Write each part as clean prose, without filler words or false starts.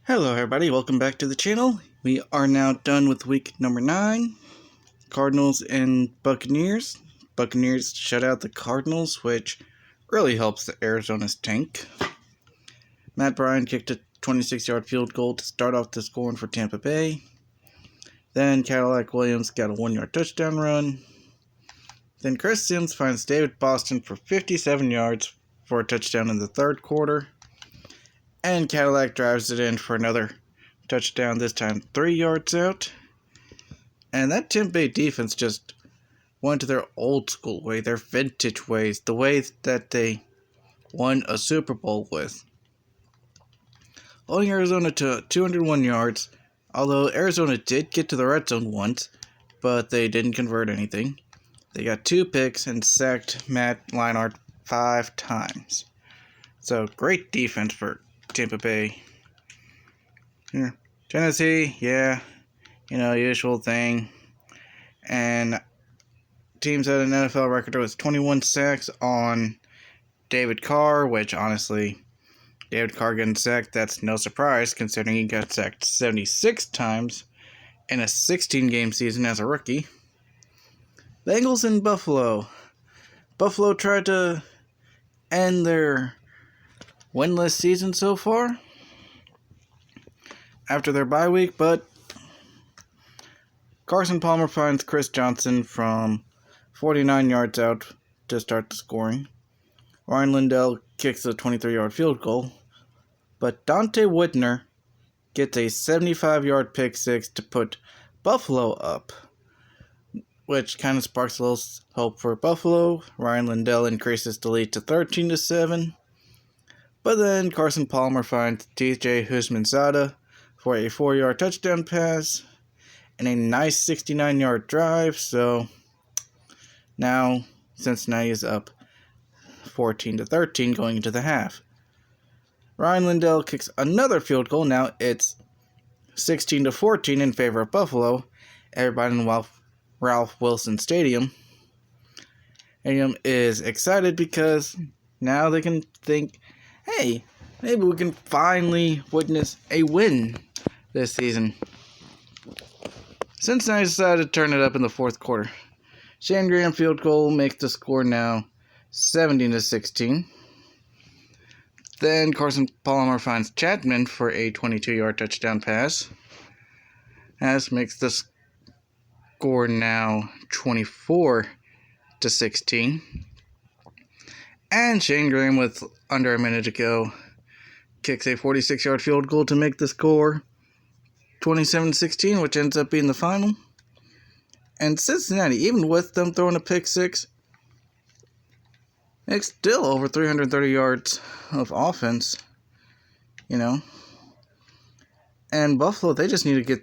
Hello everybody, welcome back to the channel. We are now done with week number 9. Cardinals and Buccaneers. Buccaneers shut out the Cardinals, which really helps the Arizona's tank. Matt Bryan kicked a 26-yard field goal to start off the scoring for Tampa Bay. Then Cadillac Williams got a 1-yard touchdown run. Then Chris Sims finds David Boston for 57 yards for a touchdown in the third quarter. And Cadillac drives it in for another touchdown, this time 3 yards out. And that Tampa Bay defense just went to their old school way, their vintage ways, the way that they won a Super Bowl with. Holding Arizona to 201 yards, although Arizona did get to the red zone once, but they didn't convert anything. They got 2 picks and sacked Matt Leinart 5 times. So, great defense for Tampa Bay. Here. Tennessee, usual thing. And teams had an NFL record was 21 sacks on David Carr, which honestly, David Carr getting sacked, that's no surprise considering he got sacked 76 times in a 16-game season as a rookie. Bengals in Buffalo. Buffalo tried to end their winless season so far after their bye week, but Carson Palmer finds Chris Johnson from 49 yards out to start the scoring. Ryan Lindell kicks a 23-yard field goal, but Dante Whitner gets a 75-yard pick six to put Buffalo up, which kind of sparks a little hope for Buffalo. Ryan Lindell increases the lead to 13-7. But then Carson Palmer finds TJ Houshmandzadeh for a 4-yard touchdown pass and a nice 69-yard drive. So now Cincinnati is up 14-13 going into the half. Ryan Lindell kicks another field goal. Now it's 16-14 in favor of Buffalo. Everybody in Ralph Wilson Stadium is excited because now they can think, hey, maybe we can finally witness a win this season. Cincinnati decided to turn it up in the fourth quarter. Shane Graham field goal makes the score now 17-16. Then Carson Palmer finds Chapman for a 22-yard touchdown pass. As makes the score now 24-16. And Shane Graham, with under a minute to go, kicks a 46-yard field goal to make the score 27-16, which ends up being the final. And Cincinnati, even with them throwing a pick six, it's still over 330 yards of offense, And Buffalo, they just need to get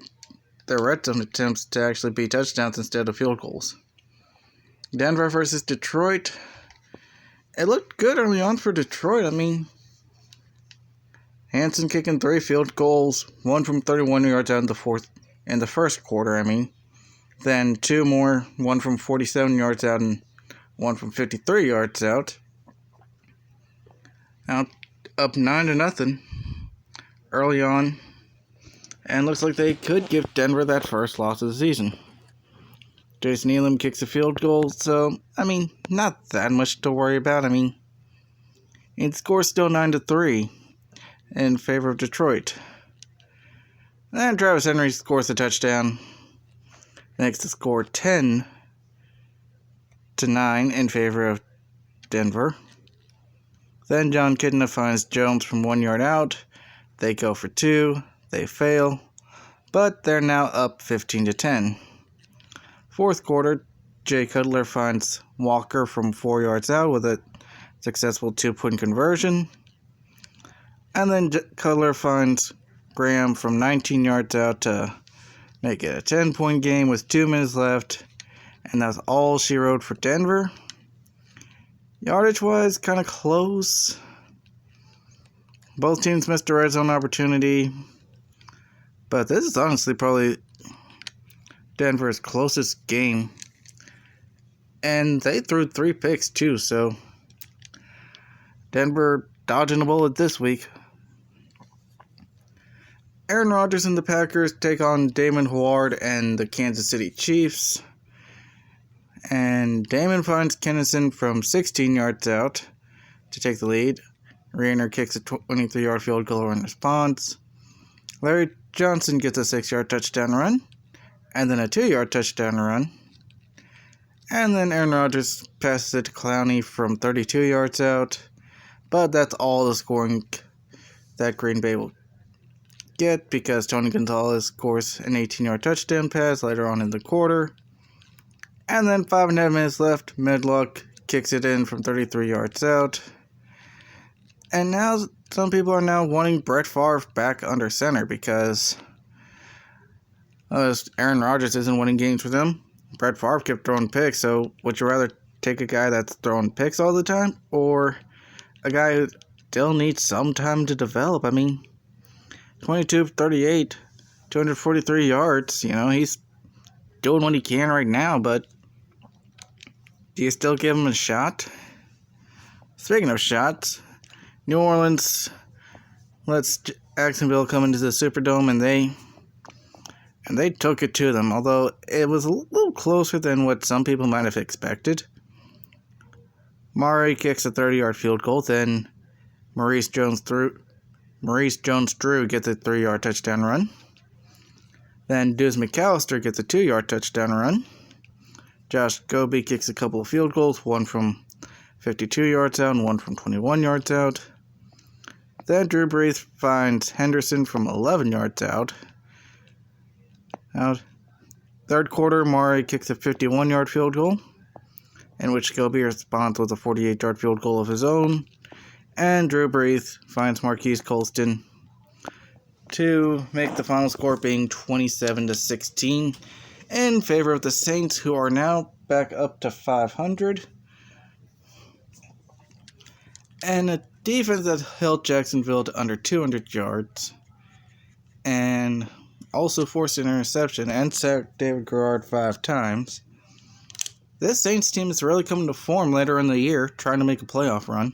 their red zone attempts to actually be touchdowns instead of field goals. Denver versus Detroit. It looked good early on for Detroit. Hansen kicking 3 field goals, 1 from 31 yards out in the first quarter. Then 2 more, 1 from 47 yards out and 1 from 53 yards out. Now up 9-0 early on, and looks like they could give Denver that first loss of the season. Jason Elam kicks a field goal, so, not that much to worry about. It scores still 9-3 in favor of Detroit. And Travis Henry scores a touchdown. Makes the score 10-9 in favor of Denver. Then John Kitna finds Jones from 1 yard out. They go for 2. They fail. But they're now up 15-10. Fourth quarter, Jay Cutler finds Walker from 4 yards out with a successful 2-point conversion. And then Cutler finds Graham from 19 yards out to make it a 10-point game with 2 minutes left. And that's all she wrote for Denver. Yardage-wise, kind of close. Both teams missed a red zone opportunity. But this is honestly probably Denver's closest game. And they threw 3 picks too, so Denver dodging a bullet this week. Aaron Rodgers and the Packers take on Damon Huard and the Kansas City Chiefs. And Damon finds Kennison from 16 yards out to take the lead. Rayner kicks a 23-yard field goal in response. Larry Johnson gets a 6-yard touchdown run, and then a 2-yard touchdown run. And then Aaron Rodgers passes it to Clowney from 32 yards out. But that's all the scoring that Green Bay will get, because Tony Gonzalez scores an 18-yard touchdown pass later on in the quarter. And then 5.5 minutes left, Medlock kicks it in from 33 yards out. And now some people are now wanting Brett Favre back under center because Aaron Rodgers isn't winning games for them. Brett Favre kept throwing picks, so would you rather take a guy that's throwing picks all the time or a guy who still needs some time to develop? I mean, 22-38, 243 yards, he's doing what he can right now, but do you still give him a shot? Speaking of shots, New Orleans lets Jacksonville come into the Superdome, and they took it to them, although it was a little closer than what some people might have expected. Murray kicks a 30-yard field goal, then Maurice Jones-Drew gets a 3-yard touchdown run. Then Deuce McAllister gets a 2-yard touchdown run. Josh Goby kicks a couple of field goals, one from 52 yards out and one from 21 yards out. Then Drew Brees finds Henderson from 11 yards out. Third quarter, Murray kicks a 51-yard field goal, in which Goby responds with a 48-yard field goal of his own. And Drew Brees finds Marquise Colston to make the final score being 27-16 in favor of the Saints, who are now back up to 500. And a defense that held Jacksonville to under 200 yards and also forced an interception and sacked David Garrard 5 times. This Saints team is really coming to form later in the year, trying to make a playoff run.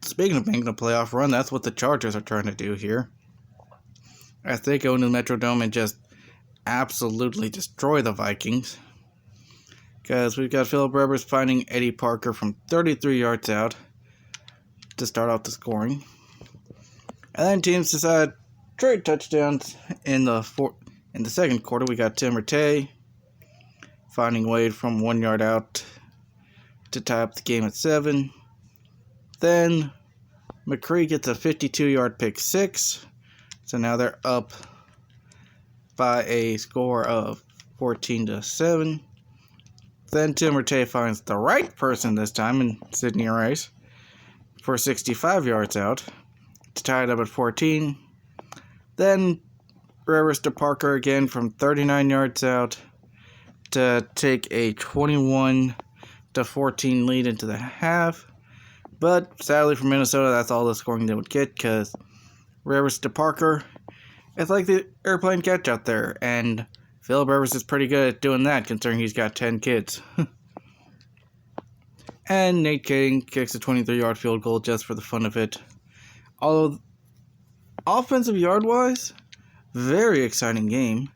Speaking of making a playoff run, that's what the Chargers are trying to do here, as they go into the Metrodome and just absolutely destroy the Vikings. Because we've got Philip Rivers finding Eddie Parker from 33 yards out to start off the scoring. And then teams decide trade touchdowns in the second quarter. We got Tim Rattay finding Wade from 1 yard out to tie up the game at 7. Then McCree gets a 52-yard pick 6. So now they're up by a score of 14-7. Then Tim Rattay finds the right person this time in Sidney Rice for 65 yards out to tie it up at 14. Then Rivers to Parker again from 39 yards out to take a 21-14 lead into the half. But sadly for Minnesota, that's all the scoring they would get, because Rivers to Parker, it's like the airplane catch out there, and Philip Rivers is pretty good at doing that, considering he's got 10 kids. And Nate King kicks a 23-yard field goal just for the fun of it. Although, offensive yard-wise, very exciting game.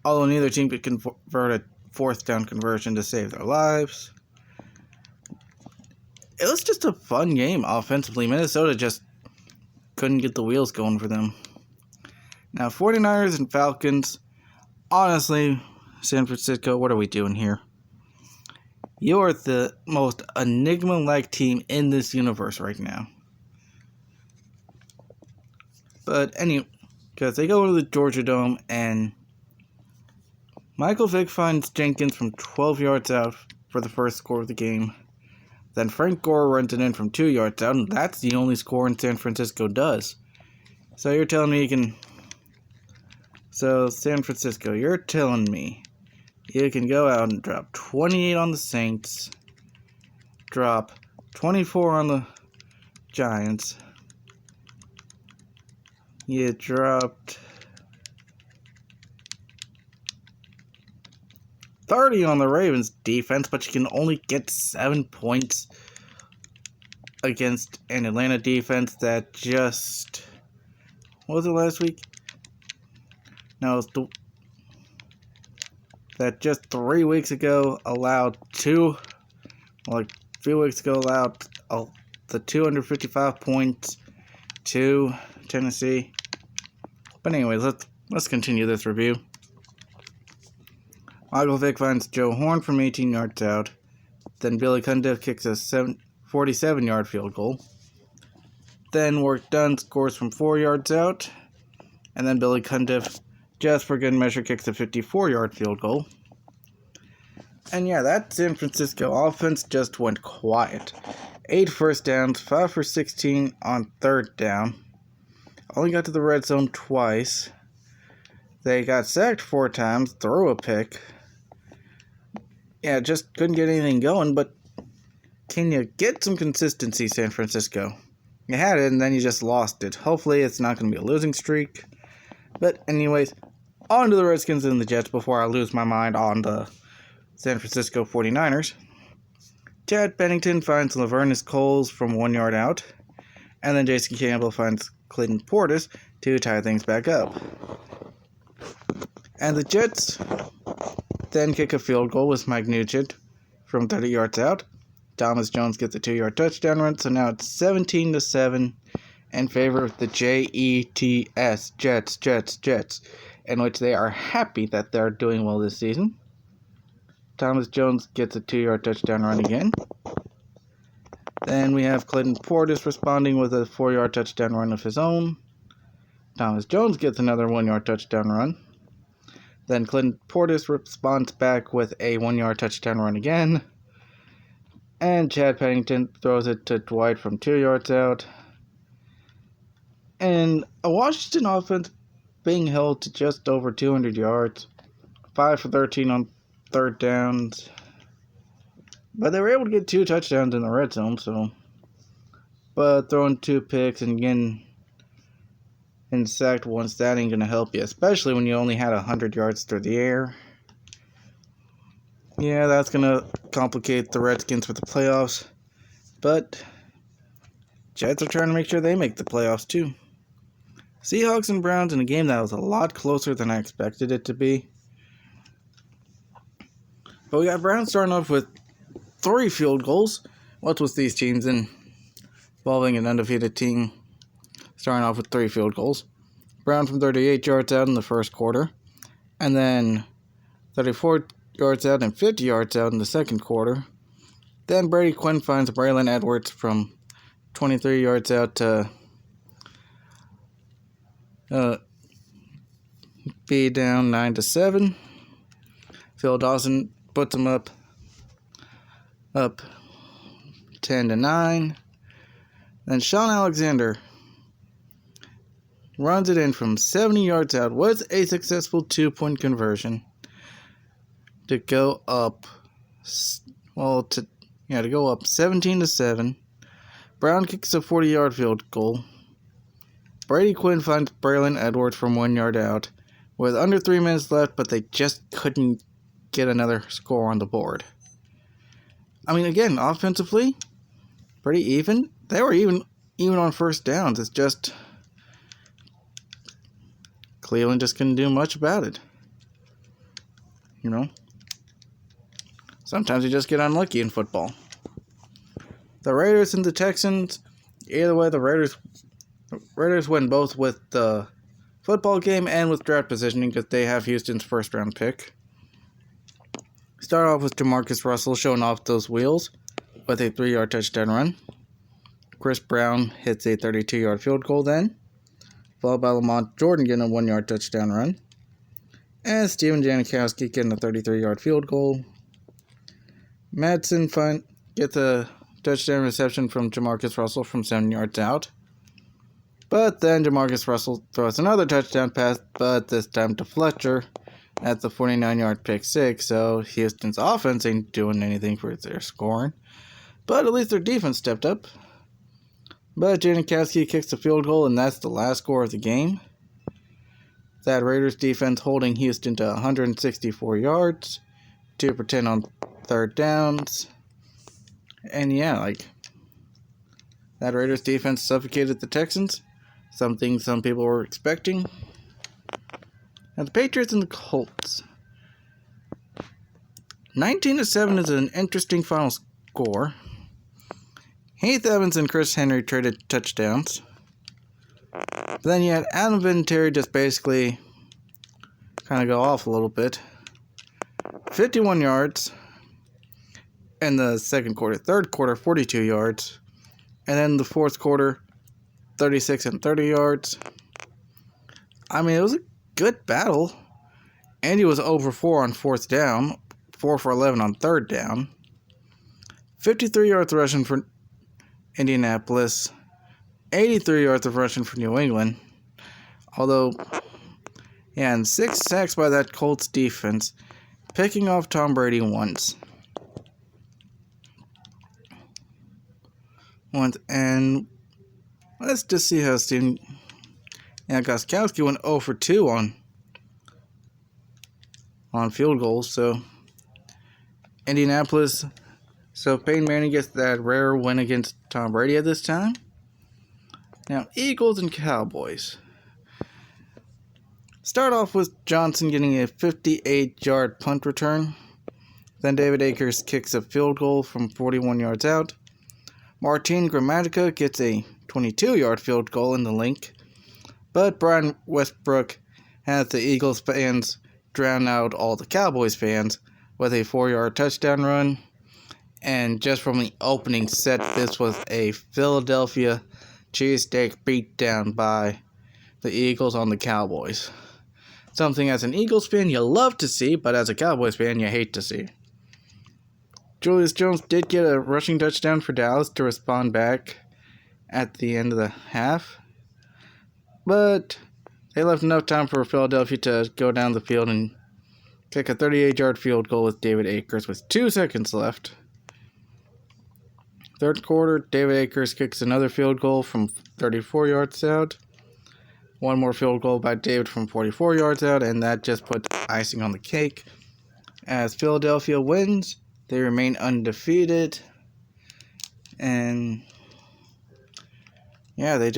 Although neither team could convert a 4th down conversion to save their lives. It was just a fun game offensively. Minnesota just couldn't get the wheels going for them. Now, 49ers and Falcons, honestly, San Francisco, what are we doing here? You're the most enigma-like team in this universe right now. But anyway, because they go to the Georgia Dome, and Michael Vick finds Jenkins from 12 yards out for the first score of the game. Then Frank Gore runs it in from 2 yards out, and that's the only score in San Francisco does. So you're telling me you can... So, San Francisco, you're telling me you can go out and drop 28 on the Saints, drop 24 on the Giants. You dropped 30 on the Ravens defense, but you can only get 7 points against an Atlanta defense that just what was it last week? No, it's that just 3 weeks ago allowed a few weeks ago allowed the 255 points to Tennessee. But anyways, let's continue this review. Michael Vick finds Joe Horn from 18 yards out. Then Billy Cundiff kicks a 47-yard field goal. Then Work Dunn scores from 4 yards out. And then Billy Cundiff, just for good measure, kicks a 54-yard field goal. And yeah, that San Francisco offense just went quiet. 8 first downs, 5 for 16 on third down. Only got to the red zone twice. They got sacked 4 times, threw a pick. Yeah, just couldn't get anything going, but can you get some consistency, San Francisco? You had it, and then you just lost it. Hopefully, it's not going to be a losing streak. But anyways, on to the Redskins and the Jets before I lose my mind on the San Francisco 49ers. Chad Pennington finds Lavernus Coles from 1 yard out. And then Jason Campbell finds Clayton Portis to tie things back up. And the Jets then kick a field goal with Mike Nugent from 30 yards out. Thomas Jones gets a 2-yard touchdown run, so now it's 17-7 in favor of the Jets, Jets, in which they are happy that they're doing well this season. Thomas Jones gets a 2-yard touchdown run again. Then we have Clayton Portis responding with a 4-yard touchdown run of his own. Thomas Jones gets another 1-yard touchdown run. Then Clayton Portis responds back with a 1-yard touchdown run again. And Chad Pennington throws it to Dwight from 2 yards out. And a Washington offense being held to just over 200 yards. 5 for 13 on third downs. But they were able to get 2 touchdowns in the red zone, so. But throwing 2 picks and getting sacked once, that ain't going to help you. Especially when you only had 100 yards through the air. Yeah, that's going to complicate the Redskins for the playoffs. But Jets are trying to make sure they make the playoffs too. Seahawks and Browns in a game that was a lot closer than I expected it to be. But we got Browns starting off with 3 field goals. What's with these teams involving an undefeated team starting off with 3 field goals? Brown from 38 yards out in the first quarter. And then 34 yards out and 50 yards out in the second quarter. Then Brady Quinn finds Braylon Edwards from 23 yards out to be down 9-7. Phil Dawson puts him up 10-9. Then Sean Alexander runs it in from 70 yards out with a successful 2-point conversion to go up 17-7. Brown kicks a 40-yard field goal. Brady Quinn finds Braylon Edwards from 1 yard out with under 3 minutes left, but they just couldn't get another score on the board. I mean, again, offensively, pretty even. They were even on first downs. It's just Cleveland just couldn't do much about it. You know? Sometimes you just get unlucky in football. The Raiders and the Texans, either way, the Raiders win both with the football game and with draft positioning because they have Houston's first round pick. Start off with Jamarcus Russell showing off those wheels with a 3-yard touchdown run. Chris Brown hits a 32-yard field goal then, followed by Lamont Jordan getting a 1-yard touchdown run. And Steven Janikowski getting a 33-yard field goal. Madsen gets a touchdown reception from Jamarcus Russell from 7 yards out. But then Jamarcus Russell throws another touchdown pass, but this time to Fletcher at the 49-yard pick 6. So Houston's offense ain't doing anything for their scoring. But at least their defense stepped up. But Janikowski kicks a field goal, and that's the last score of the game. That Raiders defense holding Houston to 164 yards, 2 for 10 on third downs. And yeah, that Raiders defense suffocated the Texans. something some people were expecting. Now the Patriots and the Colts. 19-7 is an interesting final score. Heath Evans and Chris Henry traded touchdowns. But then you had Adam Vinatieri just basically kind of go off a little bit. 51 yards in the second quarter. Third quarter, 42 yards. And then the fourth quarter, 36 and 30 yards. I mean, it was a good battle. Andy was over 4 on fourth down. 4 for 11 on third down. 53 yards rushing for Indianapolis. 83 yards of rushing for New England. Although, yeah, and 6 sacks by that Colts defense. Picking off Tom Brady once. And let's just see how Steven... Yeah, Gostkowski went 0 for 2 on field goals, so... Indianapolis. So Peyton Manning gets that rare win against Tom Brady at this time. Now, Eagles and Cowboys. Start off with Johnson getting a 58-yard punt return. Then David Akers kicks a field goal from 41 yards out. Martin Gramatica gets a 22-yard field goal in the link. But Brian Westbrook has the Eagles fans drown out all the Cowboys fans with a 4-yard touchdown run. And just from the opening set, this was a Philadelphia cheesesteak beatdown by the Eagles on the Cowboys. Something as an Eagles fan you love to see, but as a Cowboys fan you hate to see. Julius Jones did get a rushing touchdown for Dallas to respond back at the end of the half. But they left enough time for Philadelphia to go down the field and kick a 38-yard field goal with David Akers with 2 seconds left. Third quarter, David Akers kicks another field goal from 34 yards out. One more field goal by David from 44 yards out, and that just puts icing on the cake. As Philadelphia wins, they remain undefeated. And yeah, they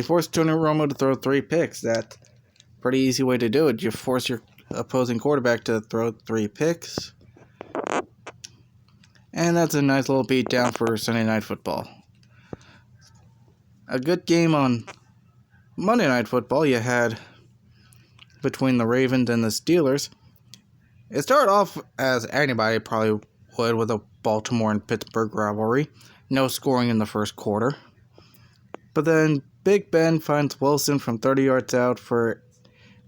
forced Tony Romo to throw 3 picks. That's a pretty easy way to do it. You force your opposing quarterback to throw 3 picks. And that's a nice little beatdown for Sunday Night Football. A good game on Monday Night Football you had between the Ravens and the Steelers. It started off as anybody probably would with a Baltimore and Pittsburgh rivalry. No scoring in the first quarter. But then Big Ben finds Wilson from 30 yards out for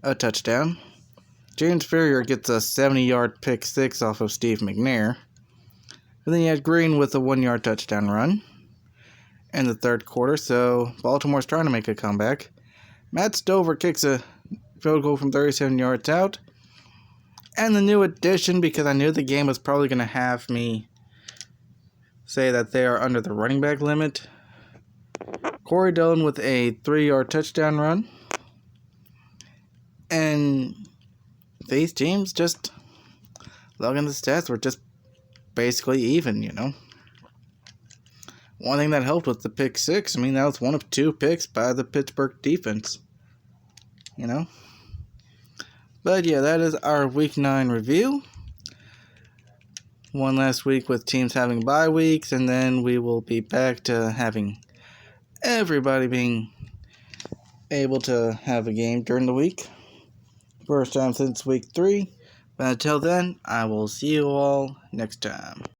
a touchdown. James Ferrier gets a 70-yard pick 6 off of Steve McNair. And then you had Green with a 1-yard touchdown run in the third quarter, so Baltimore's trying to make a comeback. Matt Stover kicks a field goal from 37 yards out. And the new addition, because I knew the game was probably going to have me say that they are under the running back limit. Corey Dillon with a 3-yard touchdown run. And these teams just, logging the stats, were just basically even, you know. One thing that helped with the pick 6, I mean, that was one of 2 picks by the Pittsburgh defense, you know. But yeah, that is our Week 9 review. One last week with teams having bye weeks, and then we will be back to having everybody being able to have a game during the week. First time since Week 3. But until then, I will see you all next time.